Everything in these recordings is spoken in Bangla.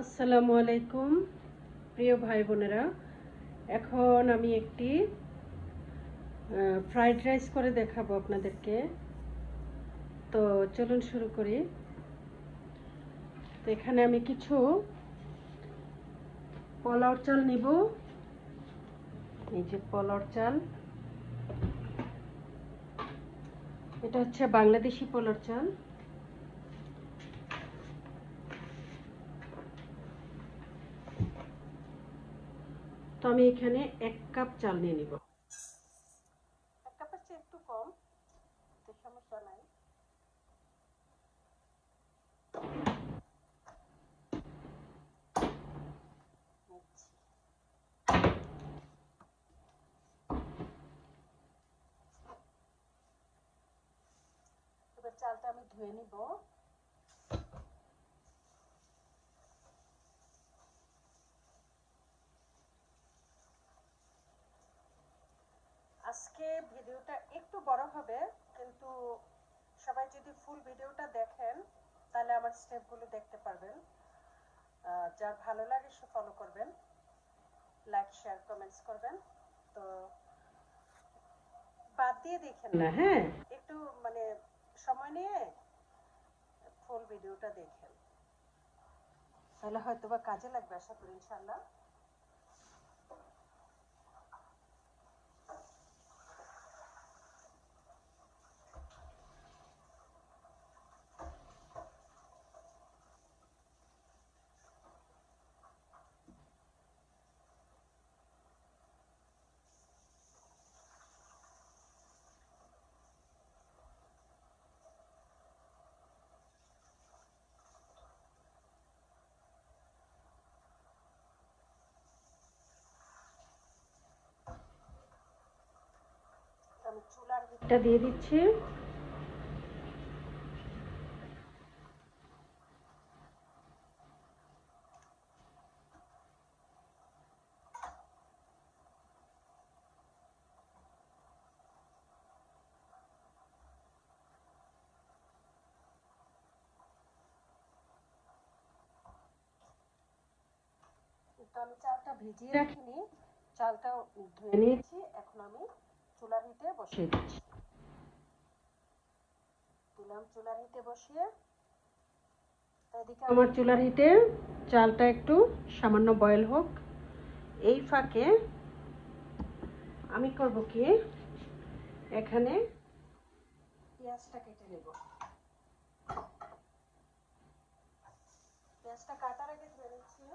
আসসালামু আলাইকুম প্রিয় ভাই বোনেরা। এখন আমি একটি ফ্রাইড রাইস করে দেখাবো আপনাদেরকে। তো চলুন শুরু করি। তো এখানে আমি কিছু পোলাও চাল নিব। এই যে পোলাও চাল, এটা হচ্ছে বাংলাদেশি পোলাও চাল। তো আমি এখানে 1 কাপ চাল নিয়ে নিব। 1 কাপের চেয়ে একটু কম, তো সমস্যা নাই। এবার চালটা আমি ধুয়ে নিব। আজকে ভিডিওটা একটু বড় হবে, কিন্তু সবাই যদি ফুল ভিডিওটা দেখেন তাহলে আমার স্টেপগুলো দেখতে পারবেন। যার ভালো লাগে সে ফলো করবেন, লাইক শেয়ার কমেন্টস করবেন। তো বাদ দিয়ে দেখেন না, হ্যাঁ, একটু মানে সময় নিয়ে ফুল ভিডিওটা দেখেন, তাহলে হয়তো বা কাজে লাগবে, আশা করি ইনশাআল্লাহ। আমি চুলার হিটটা দিয়ে দিচ্ছি। তো আমি চালটা ভিজিয়ে রাখিনি, চালটা ধুয়ে নিয়েছি। এখন আমি চুলার হিটে বসিয়ে দিচ্ছি। দিলাম চুলার হিটে বসিয়ে। এদিকে আমার চুলার হিটে চালটা একটু সামান্য বয়েল হোক। এই ফাঁকে আমি করব কি, এখানে পেঁয়াজটা কেটে নেব। পেঁয়াজটা কাটার আগে ধুয়ে নিচ্ছি।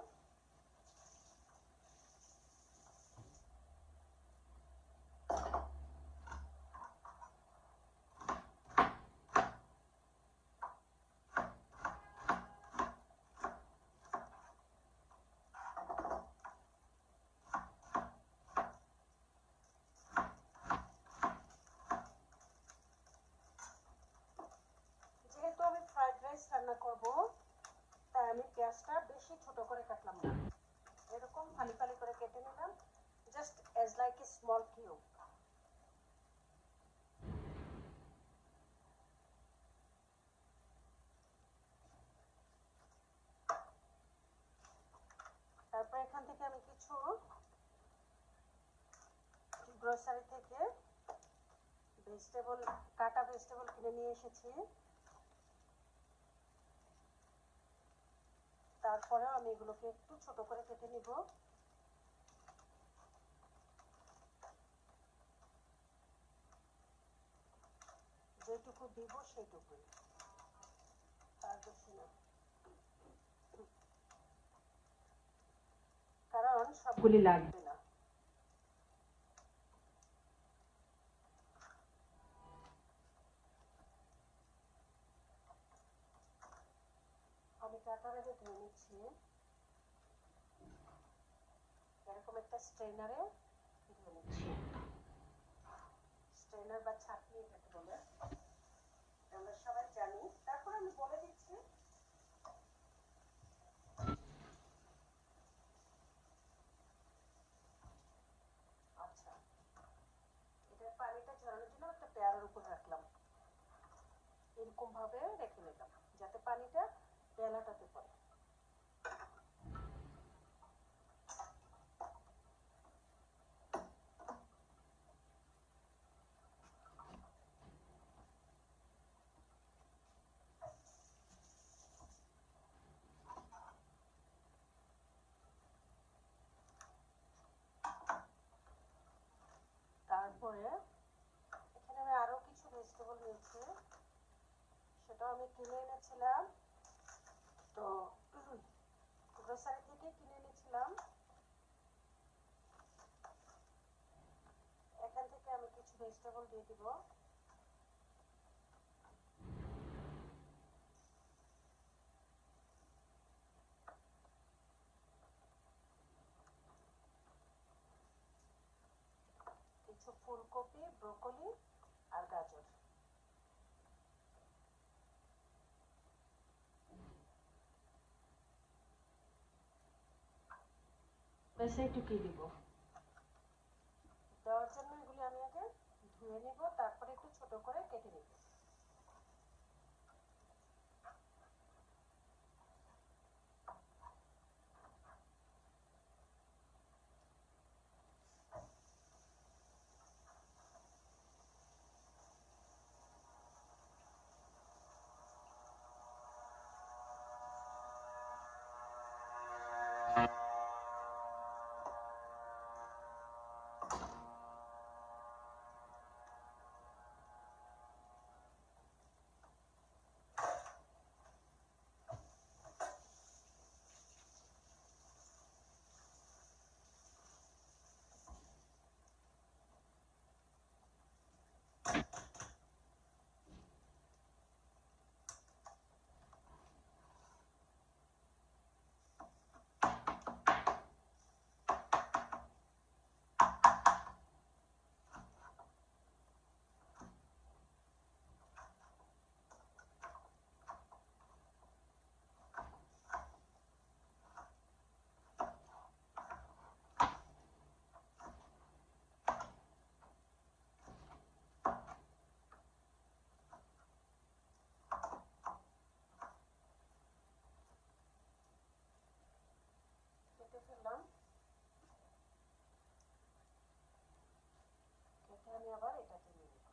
যেহেতু আমি ফ্রাইড রাইস রান্না করব, তাই আমি পেঁয়াজটা বেশি ছোট করে কাটলাম না, এরকম ফালি ফালি করে কেটে নিলাম, just as like a small cube. তারপর এখান থেকে আমি কিছু গ্রোসারি থেকে ভেজিটেবল, কাটা ভেজিটেবল কিনে নিয়ে এসেছি। তারপরেও আমি এগুলোকে একটু ছোট করে কেটে নিব। যেটুকু দিব সেইটুকুই, তার বেশি না, কারণ সবগুলি লাগবে না। আমি কাটার আগে ধুয়ে নিচ্ছি। এরকম একটা স্ট্রেনারে ধুয়ে নিচ্ছি। স্ট্রেনার বা ছাঁকনি এটাকে বলে, আমরা সবাই জানি। তারপর আমি বলে দিচ্ছি, আচ্ছা, এটার পানিটা ঝরানোর জন্য একটা পেয়ারের উপর রাখলাম, এরকম ভাবে রেখে নিলাম যাতে পানিটা পেয়ালাটাতে পড়ে। আমি কিনে এনেছিলাম, তো গ্রোসারি থেকে কিনে এনেছিলাম। এখান থেকে আমি কিছু ভেজিটেবল দিয়ে দিব। কিছু ফুলকপি, ব্রোকলি আর গাজর। বেশি একটুকুই দিব। দেওয়ার জন্য এগুলি আমি আগে ধুয়ে নিব, তারপরে একটু ছোট করে কেটে নিব। কেটে ফেললাম। কেটে আমি আবার এটাতে নিয়ে নিব।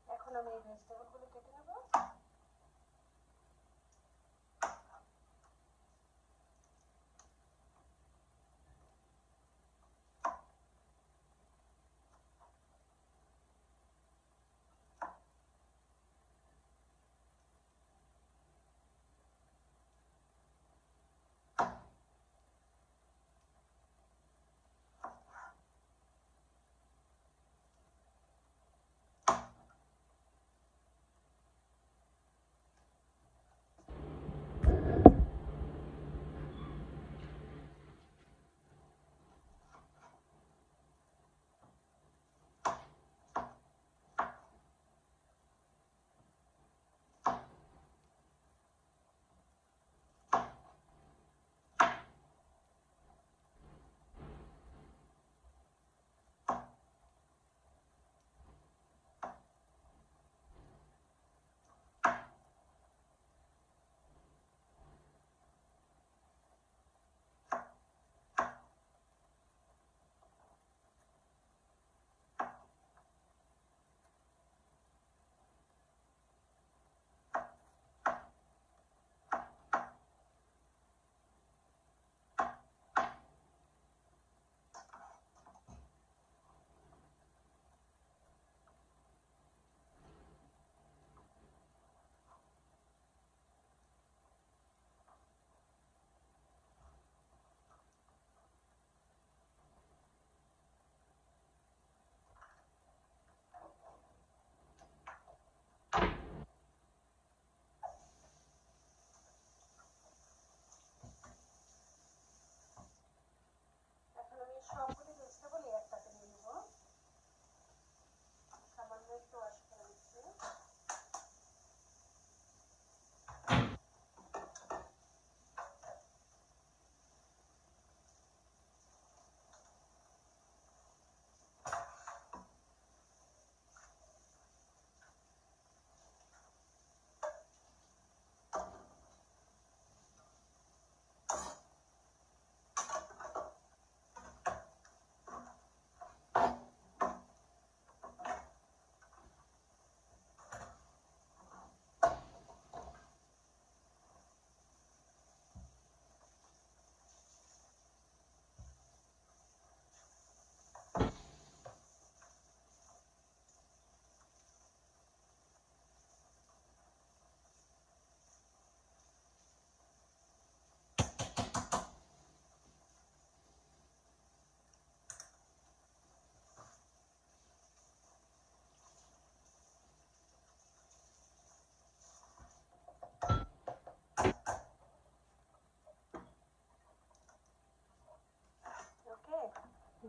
এখন আমি এই ভেজিটেবলগুলো কেটে নেব।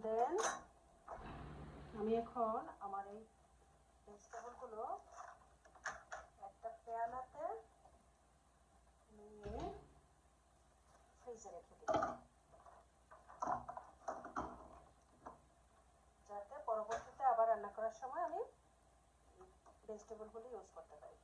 দেন আমি এখন আমার এই ভেজিটেবলগুলো একটা প্যানাতে নিয়ে ফ্রিজে রেখে দিই, যাতে পরবর্তীতে আবার রান্না করার সময় আমি ভেজিটেবলগুলো ইউজ করতে পারি।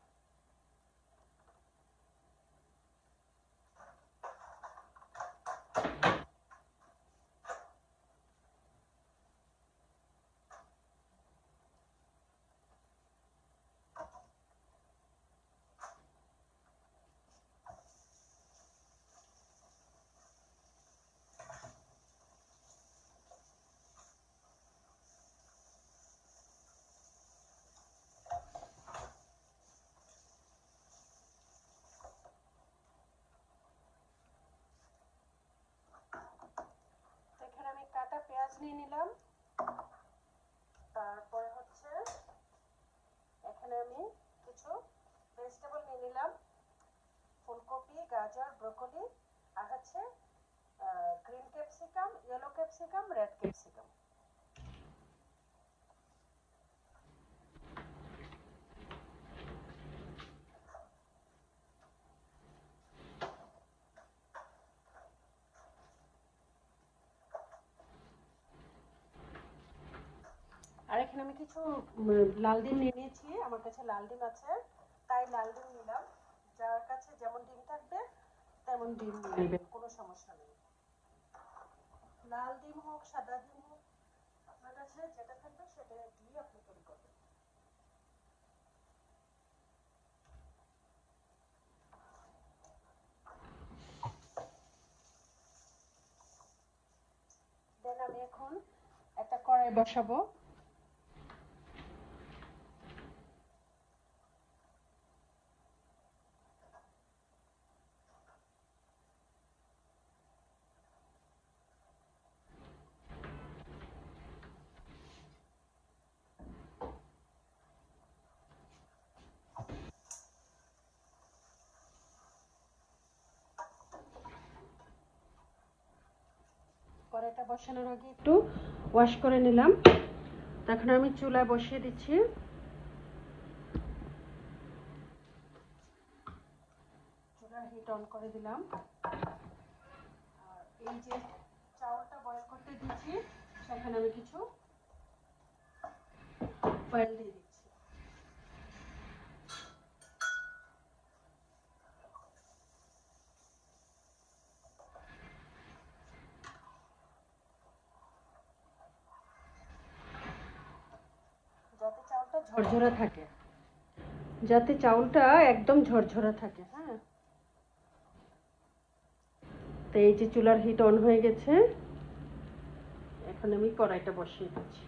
এখানে আমি কাটা পেঁয়াজ নিয়ে নিলাম, তারপরে হচ্ছে এখানে আমি কিছু ভেজিটেবল নিয়ে নিলাম, ফুলকপি, গাজর, ব্রোকলি, আর হচ্ছে green capsicum, yellow capsicum, red capsicum. আর এখানে আমি কিছু লাল ডিম নিয়ে নিয়েছি, আমার কাছে লাল ডিম আছে তাই লাল ডিম নিলাম। যার কাছে যেমন ডিম থাকবে তেমন ডিম নিয়ে নেবেন, কোনো সমস্যা নেই। লাল ডিম হোক সাদা ডিম হোক, আপনার কাছে যেটা থাকবে সেটা দিয়ে আপনি তৈরি করবেন। দেন আমি এখন একটা কড়াই বসাবো, কড়াইটা বসানোর আগে একটু ওয়াশ করে নিলাম। এখন আমি চুলায় বসিয়ে দিচ্ছি, চুলার হিট অন করে দিলাম। আর এই যে চাউলটা বয়েল করতে দিচ্ছি সেখানে আমি কিছু অয়েল দিয়ে দিচ্ছি। যাতে চাউলটা ঝরঝরা থাকে, যাতে চাউলটা একদম ঝরঝরা থাকে। হ্যাঁ, তো এই যে চুলার হিট অন হয়ে গেছে, এখন আমি কড়াইটা বসিয়ে দিচ্ছি।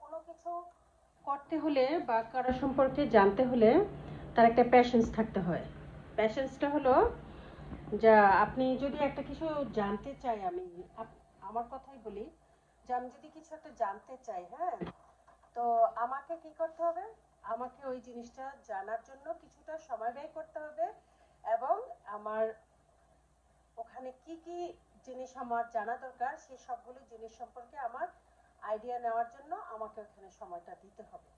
কোনো কিছু করতে হলে বা কারো সম্পর্কে জানতে হলে তার একটা প্যাশেন্স থাকতে হয়। প্যাশেন্সটা হলো যা আপনি যদি একটা কিছু জানতে চাই, আমি আমার কথাই বলি, যে আমি যদি কিছু একটা জানতে চাই, হ্যাঁ, তো আমাকে কি করতে হবে, আমাকে ওই জিনিসটা জানার জন্য কিছুটা সময় ব্যয় করতে হবে, এবং আমার ওখানে কি কি জিনিস আমার জানা দরকার সেই সবগুলো জিনিস সম্পর্কে আমার আইডিয়া নেওয়ার জন্য আমাকে ওখানে সময়টা দিতে হবে।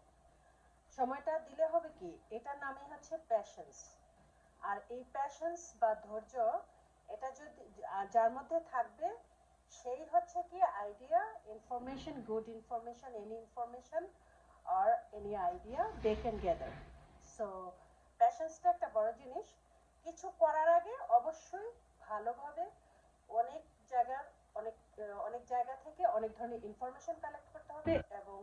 সময়টা দিলে হবে কি, এটার নামই হচ্ছে প্যাশেন্স। আর এই প্যাশেন্স বা ধৈর্য, এটা যদি যার মধ্যে থাকবে সেই হচ্ছে কি idea, information, good information, any information or any idea they can gather. So প্যাশনসটা একটা বড় জিনিস। কিছু করার আগে অবশ্যই ভালোভাবে অনেক জায়গার অনেক জায়গা থেকে অনেক ধরনের ইনফরমেশন কালেক্ট করতে হবে এবং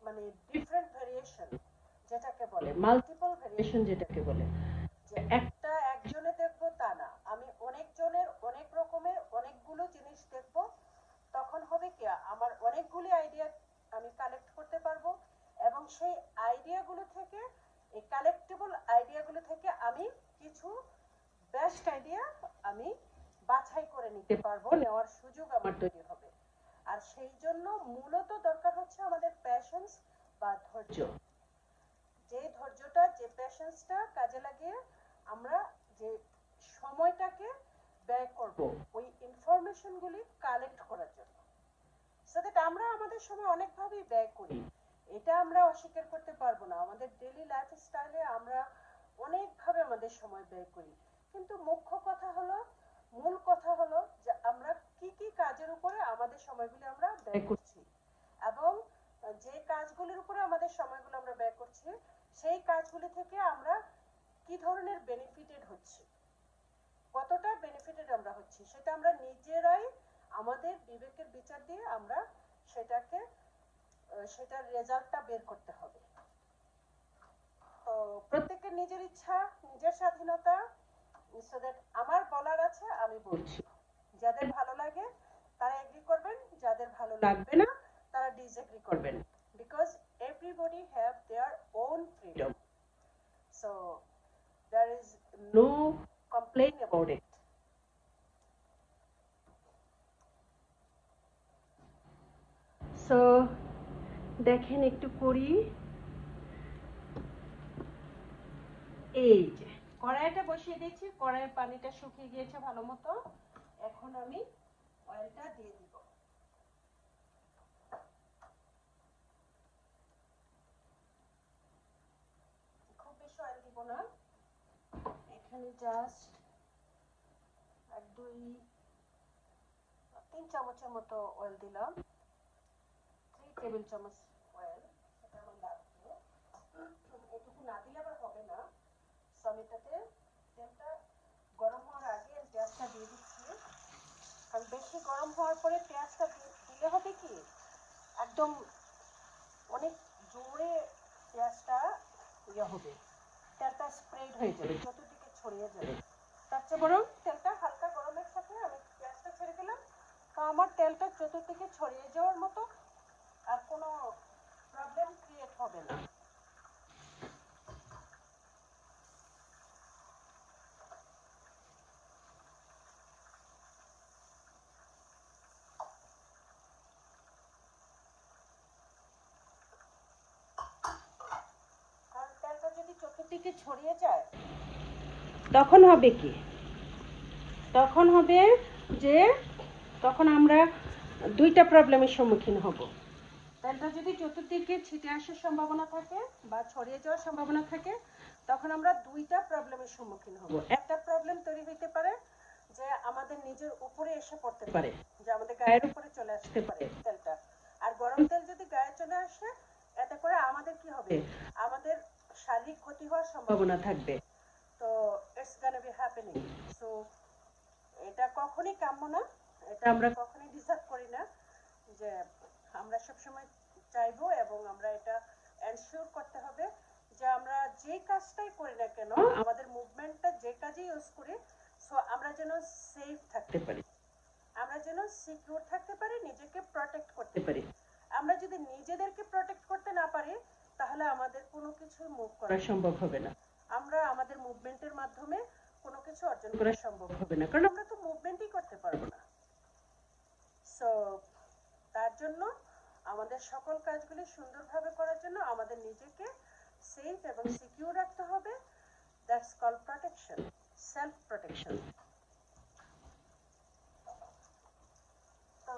মানে ডিফারেন্ট ভেরিয়েশন যেটাকে বলে, মাল্টিপল ভেরিয়েশন যেটাকে বলে, যে একটা একজনে দেখবো তা না, আমি অনেকজনের অনেক রকমের অনেকগুলো জিনিস দেখবো। তখন হবে কি আমার অনেকগুলি আইডিয়া আমি কালেক্ট করতে পারবো এবং সেই আইডিয়াগুলো থেকে, এই কালেক্টেবল আইডিয়াগুলো থেকে আমি কিছু বেস্ট আইডিয়া আমি বাছাই করে নিতে পারবো, নেওয়ার সুযোগ আমার তৈরি হবে। আর সেই জন্য মূলত দরকার হচ্ছে আমাদের প্যাশনস বা ধৈর্য। যে ধৈর্যটা, যে প্যাশনসটা কাজে লাগিয়ে আমরা যে সময়টাকে ব্যয় করব ওই ইনফরমেশনগুলি কালেক্ট করার জন্য, সো দ্যাট আমরা আমাদের সময় অনেকভাবেই ব্যয় করি, এটা আমরা অস্বীকার করতে পারবো না। আমাদের ডেইলি লাইফস্টাইলে আমরা অনেকভাবে আমাদের সময় ব্যয় করি, কিন্তু মুখ্য কথা হলো, মূল কথা হলো যে আমরা কি কি কাজের উপরে আমাদের সময়গুলি আমরা ব্যয় করছি এবং যে কাজগুলির উপরে আমাদের সময়গুলো আমরা ব্যয় করছি সেই কাজগুলি থেকে আমরা কি ধরনের বেনিফিটেড হচ্ছি, কতটা বেনিফিটেড আমরা হচ্ছি, সেটা আমরা নিজেরাই আমাদের বিবেকের বিচার দিয়ে আমরা সেটাকে সেটার রেজাল্টটা বের করতে হবে। তো প্রত্যেকের নিজের ইচ্ছা, নিজের স্বাধীনতা, সো দ্যাট আমার বলার আছে আমি বলছি, যাদের ভালো লাগে তারা এগ্রি করবেন, যাদের ভালো লাগবে না তারা ডিসএগ্রি করবেন, because everybody have their own freedom, so there is no complain about it. So দেখেন একটু করি, এই যে কড়াইটা বসিয়ে দিয়েছি, কড়াইয়ের পানিটা শুকিয়ে গিয়েছে ভালো মতো, এখন আমি অয়েলটা দিয়ে দিব। খুব বেশি অয়েল দিব না, এখানে জাস্ট 1 2 3 চামচের মতো অয়েল দিলাম, 3 টেবিল চামচ অয়েল, সেটা আমার লাগবে। এটুকু না দিলে আবার হবে না, সো আমি এটাতে তেলটা গরম হওয়ার আগে পেঁয়াজটা দিয়ে দিচ্ছি। কারণ বেশি গরম হওয়ার পরে পেঁয়াজটা দিলে হবে কি একদম অনেক জোরে পেঁয়াজটা ইয়ে হবে, তেলটা স্প্রেড হয়ে যাবে, চতুর্দিকে ছড়িয়ে যাবে। তার চেয়ে বরং তেলটা হালকা গরমের সাথে আমি পেঁয়াজটা ছেড়ে দিলাম, তো আমার তেলটা চতুর্দিকে ছড়িয়ে যাওয়ার মতো আর কোনো প্রবলেম ক্রিয়েট হবে না। কারণ তেলটা যদি চতুর্দিকে ছড়িয়ে যায় তখন হবে কি, তখন হবে যে তখন আমরা দুইটা প্রবলেমের সম্মুখীন হব। তেলটা যদি চতুর্দিকে ছিটে আসার সম্ভাবনা থাকে বা ছড়িয়ে যাওয়ার সম্ভাবনা থাকে তখন আমরা দুইটা প্রবলেমের সম্মুখীন হব। একটা প্রবলেম তৈরি হতে পারে যে আমাদের নিজের উপরে এসে পড়তে পারে, যে আমাদের গায়ের উপরে চলে আসতে পারে তেলটা, আর গরম তেল যদি গায়ে চলে আসে এতে করে আমাদের কি হবে, আমাদের শারীরিক ক্ষতি হওয়ার সম্ভাবনা থাকবে। তো it's gonna be happening, so এটা কখনোই কাম্য না, এটা আমরা কখনোই ডিজার্ভ করি না। যে আমরা সবসময় চাইবো এবং আমরা এটা এনশিওর করতে হবে যে আমরা যে কাজটাই করি না কেন, আমাদের মুভমেন্টটা যে কাজে ইউজ করি, সো আমরা যেন সেফ থাকতে পারি, আমরা যেন সিকিউর থাকতে পারি, নিজেকে প্রটেক্ট করতে পারি। আমরা যদি নিজেদেরকে প্রটেক্ট করতে না পারি তাহলে আমাদের কোনো কিছু মুভ করা সম্ভব হবে না, আমরা আমাদের মুভমেন্টের মাধ্যমে কোনো কিছু অর্জন করা সম্ভব হবে না, কারণ আমরা তো মুভমেন্টই করতে পারবো না। সো তার জন্য আমাদের সকল কাজগুলি সুন্দরভাবে করার জন্য আমাদের নিজেকে সেফ এবং সিকিউর রাখতে হবে। That's called protection, self protection. তো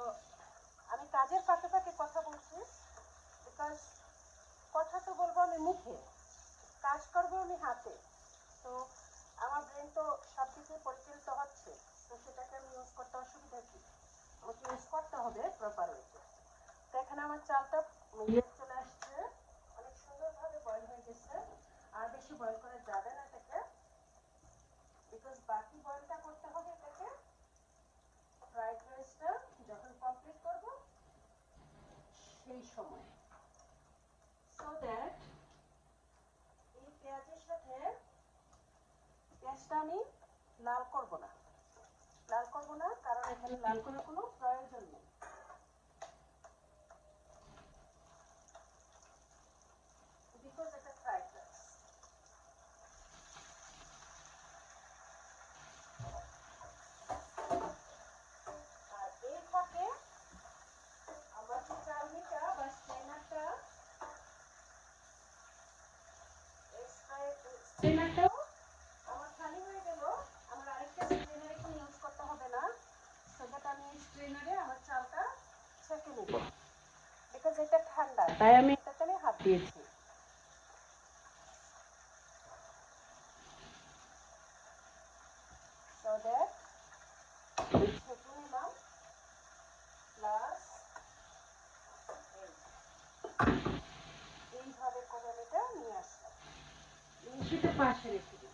আমি কাজের ফাঁকে ফাঁকে কথা বলছি, বিকজ কথা তো বলবো আমি মুখে, কাজ করবো আমি হাতে, তো আমার ব্রেন তো সব দিকে পরিচালিত হচ্ছে, তো সেটাকে আমি ইউজ করতে অসুবিধা কি। আমাকে ইউজ করতে হবে প্রপার ওয়েতে। তো এখানে আমার চালটা ইয়ে চলে আসছে, অনেক সুন্দরভাবে বয়েল হয়ে গেছে। আর বেশি বয়েল করা যাবে না এটাকে, বিকজ বাকি বয়েলটা করতে হবে এটাকে ফ্রাইড রাইসটা যখন কমপ্লিট করব সেই সময়। সো দ্যাট এই পেঁয়াজের সাথে পেঁয়াজটা আমি লাল করব না, কারণ এখানে লাল করার কোনো প্রয়োজন নেই। বিকজ এটা ফ্রাইড রাইস। আর এই ফাঁকে আমার যে চালনিটা বা স্ট্রেনারটাও আমার খালি হয়ে গেল। আমার আরেকটা স্ট্রেনার এখানে ইউজ করতে হবে না, সো দ্যাট আমি স্ট্রেনারে আমার চালটা ছেঁকে নেব। বিকজ এটা ঠান্ডা, তাই আমি এটাতে হাত দিয়েছি। সো দ্যাট ছেঁকে নিলাম, প্লাস এইভাবে করে আমি এটা নিয়ে আসলাম, সেটা পাশে রেখে দিই।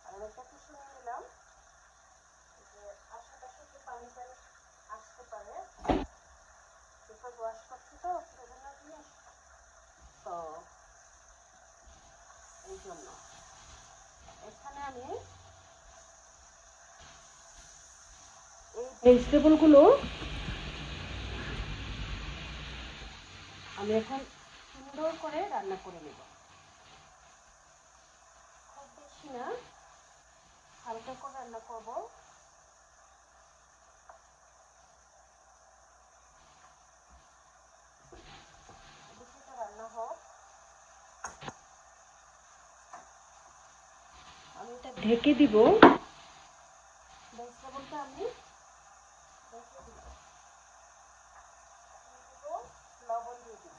আমি এটাকে শুনে নিলাম যে আশেপাশে একটু পানি টানি আসতে পারে, বিকজ ওয়াশ করছি তো বিভিন্ন জিনিস, তো এই জন্য এখানে আমি এই ভেজিটেবলগুলো আমি এখন সুন্দর করে রান্না করে নেব। খুব বেশি না, হালকা করে রান্না করব। কিছুটা রান্না হোক, আমি এটা ঢেকে দিব। ভেজিটেবলটা আমি ঢেকে দিব, লবণ দিয়ে দিব।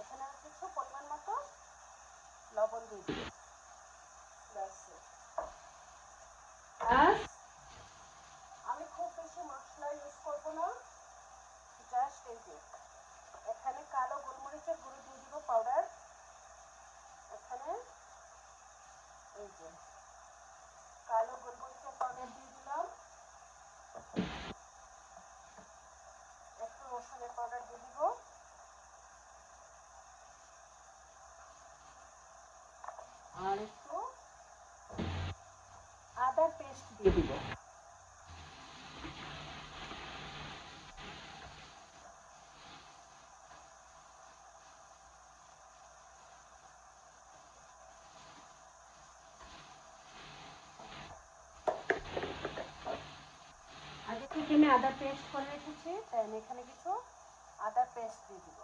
এখানে আমি কিছু পরিমাণ মতো লবণ দিয়ে দিব। আমি খুব বেশি মশলা ইউজ করবো না, জাস্ট এই যে এখানে কালো গোলমরিচের গুঁড়ো দিয়ে দিব পাউডার, এখানে এই যে কালো গোলমরিচের পাউডার দিয়ে দিলাম, একটু রসুনের পাউডার দিয়ে দিব, আর একটু আদার পেস্ট দিয়ে দিব। আগে থেকে আমি আদা পেস্ট করে রেখেছি, তাই আমি এখানে কিছু আদা পেস্ট দিয়ে দিব।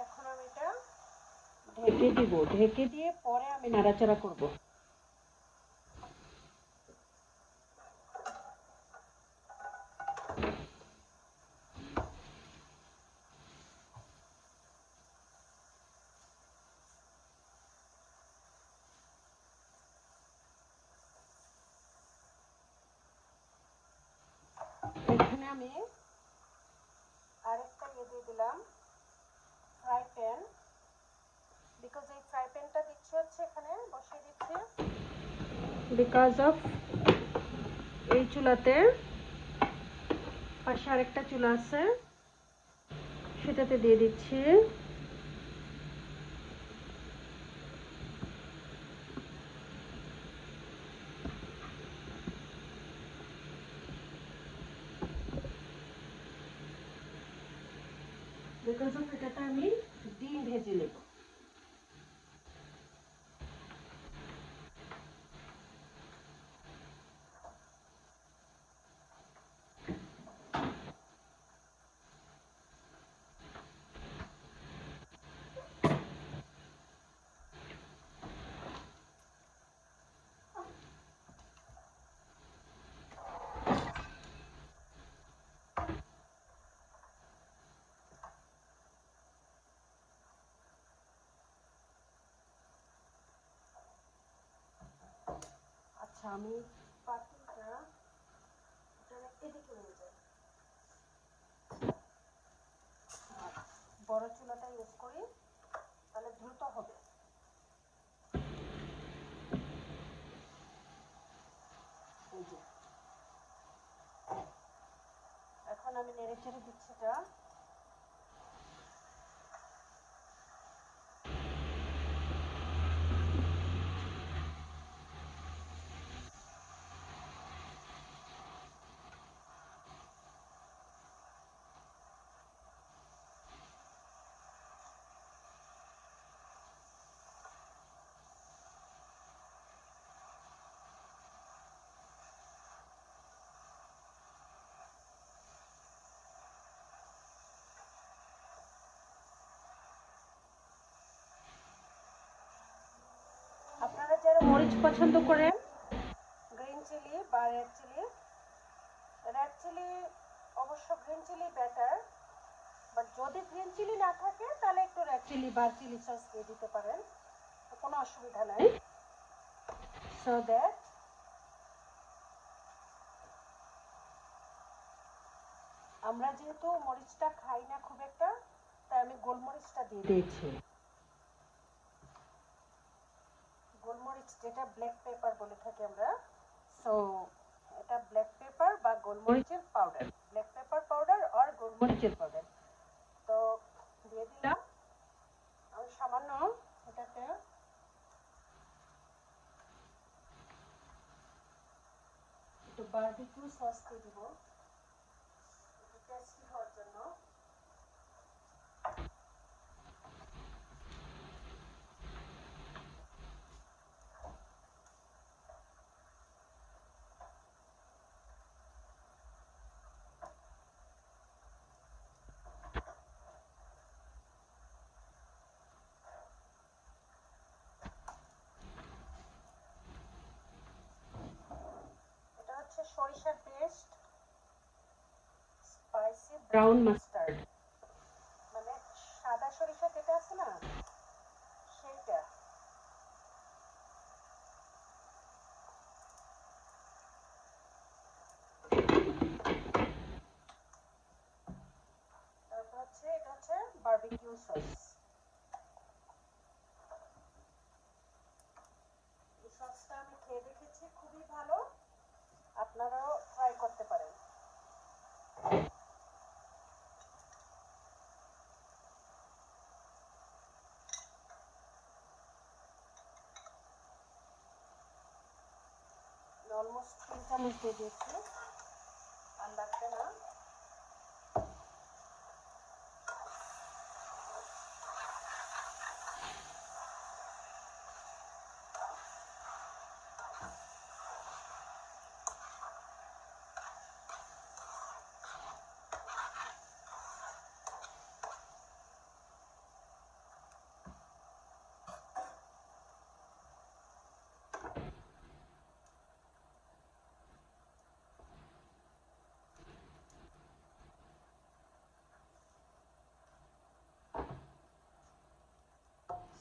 এখন আমি এটা ঢেকে দিব, ঢেকে দিয়ে পরে আমি নাড়াচাড়া করব। এখানে আমি আরেকটা দিয়ে দিলাম, ফ্রাই প্যান। বিকজ এই ফ্রাই প্যানটা দিচ্ছি হচ্ছে এখানে বসিয়ে দিচ্ছি, বিকজ অফ এই চুলাতে পাশে আরেকটা চুলা আছে, সেটাতে দিয়ে দিচ্ছি। বিকজ অফ এটাতে আমি ডিম ভেজে নেব। আমি পাতিলটা এদিকে নিয়ে যাই, বড় চুলাটা ইউজ করি, তাহলে দ্রুত হবে। এই যে এখন আমি নেড়ে চেড়ে দিচ্ছি এটা। আপনারা যারা মরিচ পছন্দ করেন, গ্রিন চিলি বা রেড চিলি অবশ্য গ্রিন চিলি বেটার, বাট যদি গ্রিন চিলি না থাকে তাহলে একটু রেড চিলি বা চিলি সস দিয়ে দিতে পারেন, কোনো অসুবিধা নাই। সো দ্যাট আমরা যেহেতু মরিচটা খাই না খুব একটা, তাই আমি গোলমরিচটা দিয়ে দিয়েছি। গোলমরিচ যেটা ব্ল্যাক পেপার বলে থাকি আমরা, সো এটা ব্ল্যাক পেপার বা গোলমরিচের পাউডার, ব্ল্যাক পেপার পাউডার আর গোলমরিচের পাউডার। তো দিয়ে দিলাম। আমি সামান্য এটাতে একটু বারবিকিউ সস দিয়ে দিব, একটু টেস্টি হওয়ার জন্য। এটা হচ্ছে সরিষার পেস্ট, স্পাইসি ব্রাউন মাস্টার্ড, মানে সাদা সরিষা যেটা আছে না সেইটা। তারপর হচ্ছে এটা হচ্ছে বারবিকিউ সস। এই সসটা আমি খেয়ে দেখেছি, খুবই ভালো, আপনারাও ট্রাই করতে পারেন। অলমোস্ট 3 চামচ দিয়ে দিয়েছি, আর লাগবে না।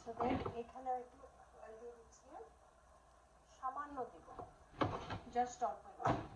সো দেন এখানে একটু অয়েল দিয়ে দিচ্ছি, সামান্য দিব, জাস্ট অল্প একটু।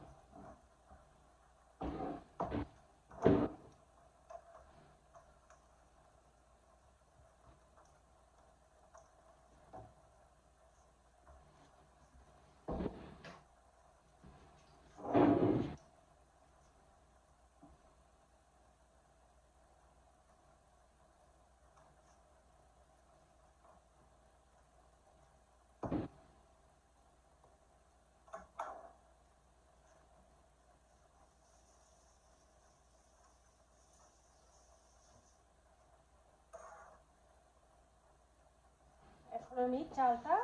এখন আমি চালটা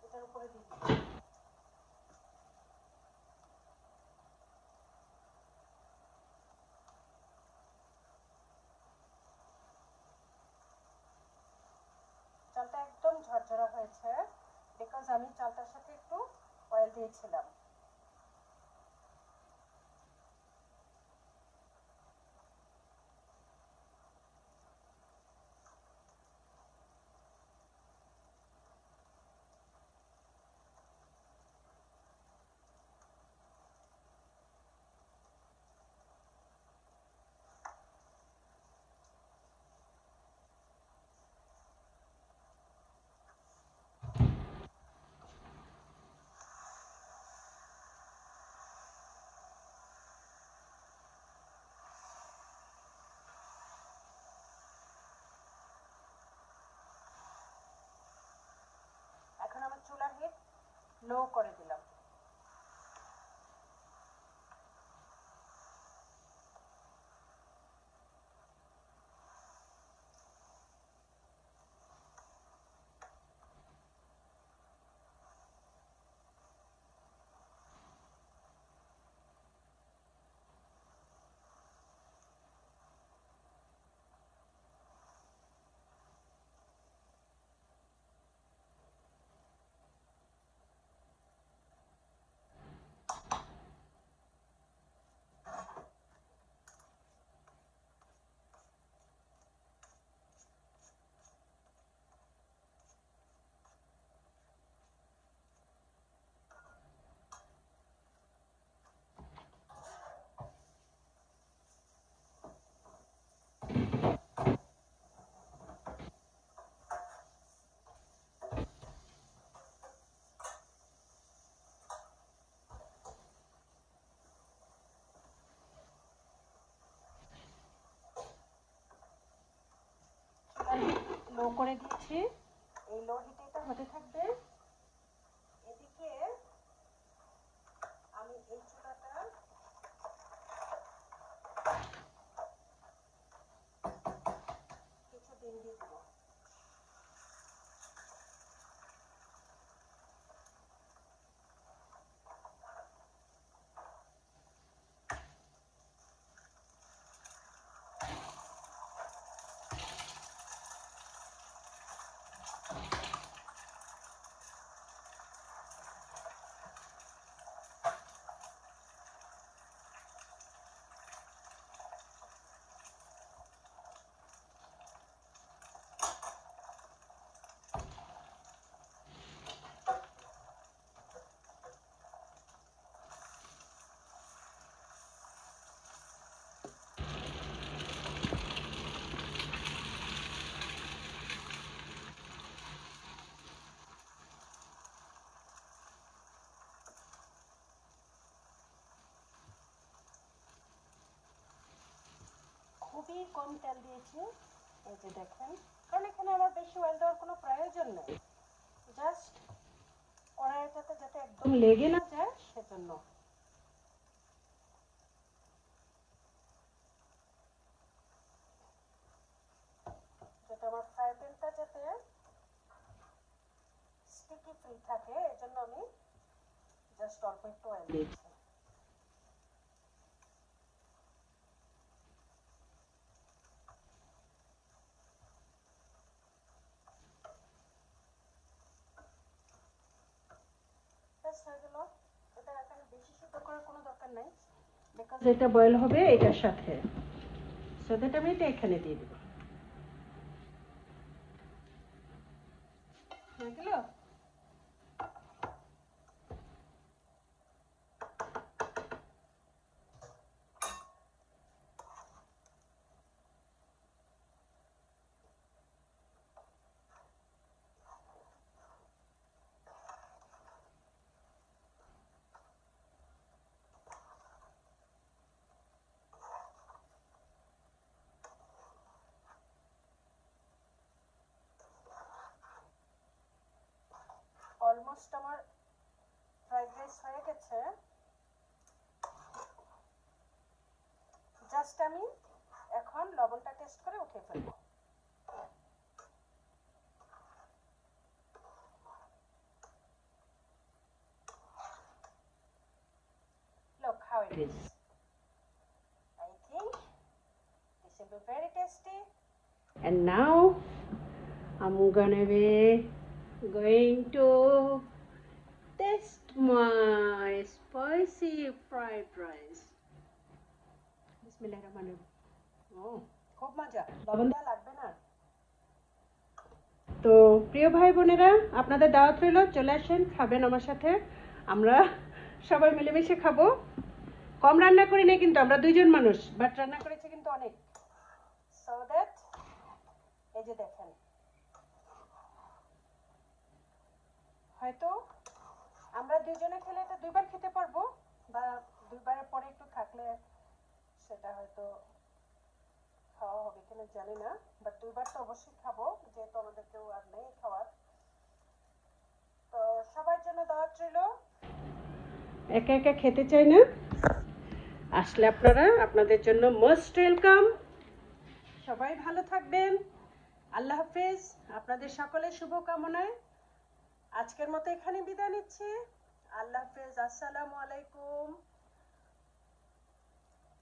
এটার উপরে দিয়ে দিচ্ছি। চালটা একদম ঝরঝরা হয়েছে, বিকজ আমি চালটার সাথে একটু অয়েল দিয়েছিলাম। লো করে দিলাম। লো করে দিয়েছি, এই লো হিটে এটা হতে থাকবে। এদিকে আমি এই চুলাটা কিছু ডিম দিয়ে দেবো। খুবই কম তেল দিয়েছি, এই যে দেখেন, কারণ এখানে আমার বেশি অয়েল দেওয়ার কোনো প্রয়োজন নেই, জাস্ট কড়াইটাতে যাতে একদম লেগে না যায় সেজন্য। যাতে আমার ফ্রাই প্যানটা যাতে স্টিকি ফ্রি থাকে, এজন্য আমি জাস্ট অল্প একটু অয়েল দিয়েছি। হয়ে গেল। এটা এখানে বেশি সিদ্ধ করার কোনো দরকার নাই, বিকজ এটা বয়েল হবে এটার সাথে, সো দ্যাট আমি এটা এখানে দিয়ে দেব। হয়ে গেল। অলমোস্ট আমার ফ্রাইড রাইস হয়ে গেছে, জাস্ট আমি এখন লবণটা টেস্ট করে উঠিয়ে ফেলবো। Look how it is. I think this will be very tasty. And now I'm gonna be going to taste my spicy fried rice. Bismillahirrahmanirrahim. খুব মজা, লবণ দেওয়া লাগবে না। তো প্রিয় ভাই বোনেরা, আপনাদের দাওয়াত রইল, চলে আসেন, খাবেন আমার সাথে, আমরা সবাই মিলেমিশে খাবো। কম রান্না করি না কিন্তু, আমরা দুইজন মানুষ, বাট রান্না করেছি কিন্তু অনেক। সো দ্যাট এই যে দেখেন, হয়তো আমরা দুইজনে খেলে এটা দুইবার খেতে পারবো, বা দুইবারের পরে একটু থাকলে সেটা হয়তো খাওয়া হবে কিনা জানি না, বাট দুইবার তো অবশ্যই খাবো, যেহেতু আমাদের কেউ আর নেই খাওয়ার। তো সবার জন্য দাওয়াত রইল। একা একা খেতে চাই না, আসলে আপনারা আপনাদের জন্য মোস্ট ওয়েলকাম। সবাই ভালো থাকবেন। আল্লাহ হাফেজ। আপনাদের সকলের শুভকামনায় আজকের মতো এখানে বিদায় নিচ্ছি। আল্লাহ হাফেজ। আসসালামু আলাইকুম।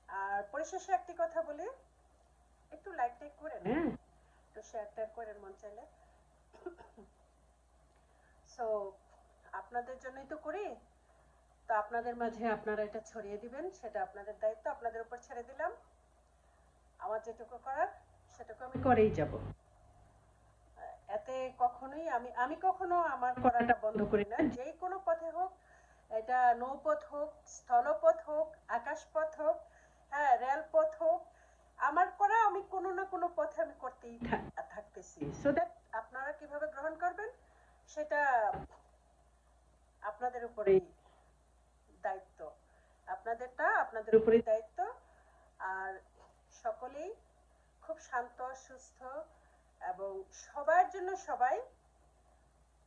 আর পরিশেষে একটি কথা বলি, একটু লাইক টাইক করেন, হ্যাঁ, একটু শেয়ার টেয়ার করেন মন চাইলে। সো আপনাদের জন্যই তো করি, তো আপনাদের মাঝে আপনারা এটা ছড়িয়ে দিবেন, সেটা আপনাদের দায়িত্ব, আপনাদের উপর ছেড়ে দিলাম। আমার যেটুকু করার সেটুকু আমি করেই যাব। এতে কখনোই আমি কখনো আমার করাটা বন্ধ করি না, যে কোনো পথে হোক, এটা নৌপথ হোক, স্থলপথ হোক, আকাশপথ হোক, হ্যাঁ রেলপথ হোক, আমার করা আমি কোনো না কোনো পথে আমি করতেই থাকতেছি। সো দ্যাট আপনারা কিভাবে গ্রহণ করবেন সেটা আপনাদের উপরেই দায়িত্ব, আপনাদেরটা আপনাদের উপরেই দায়িত্ব। আর সকলেই খুব শান্ত, সুস্থ এবং সবার জন্য সবাই,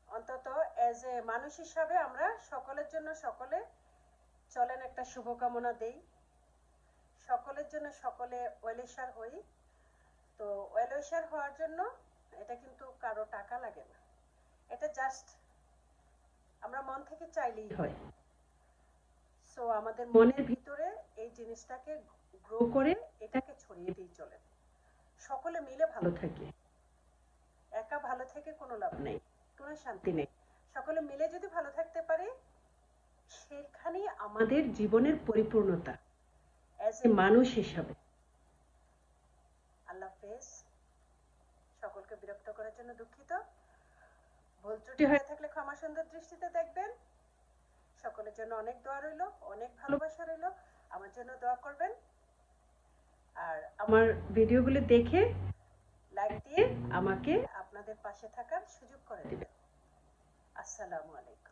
অন্তত এজ এ মানুষ হিসাবে আমরা সকলের জন্য সকলে চলেন একটা শুভকামনা দেই, সকলের জন্য সকলে ওয়েলউইশার হই। তো ওয়েলউইশার হওয়ার জন্য এটা কিন্তু কারো টাকা লাগে না, এটা জাস্ট আমরা মন থেকে চাইলেই হয়। সো আমাদের মনের ভিতরে এই জিনিসটাকে গ্রো করে এটাকে ছড়িয়ে দিয়ে চলেন, সকলে মিলে ভালো থাকি। একা ভালো থেকে কোনো লাভ নেই, কোনো শান্তি নেই। সকলে মিলে যদি ভালো থাকতে পারে, সেখানেই আমাদের জীবনের পরিপূর্ণতা অ্যাজ এ মানুষ হিসাবে। আল্লাহ হাফেজ। সকলকে বিরক্ত করার জন্য দুঃখিত, ভুল ত্রুটি হয়ে থাকলে ক্ষমা সুন্দর দৃষ্টিতে দেখবেন। সকলের জন্য অনেক দোয়া রইল, অনেক ভালোবাসা রইল। আমার জন্য দোয়া করবেন, আর আমার ভিডিওগুলো দেখে লাইক দিয়ে আমাকে আপনাদের পাশে থাকার সুযোগ করে দিবেন। আসসালামু আলাইকুম।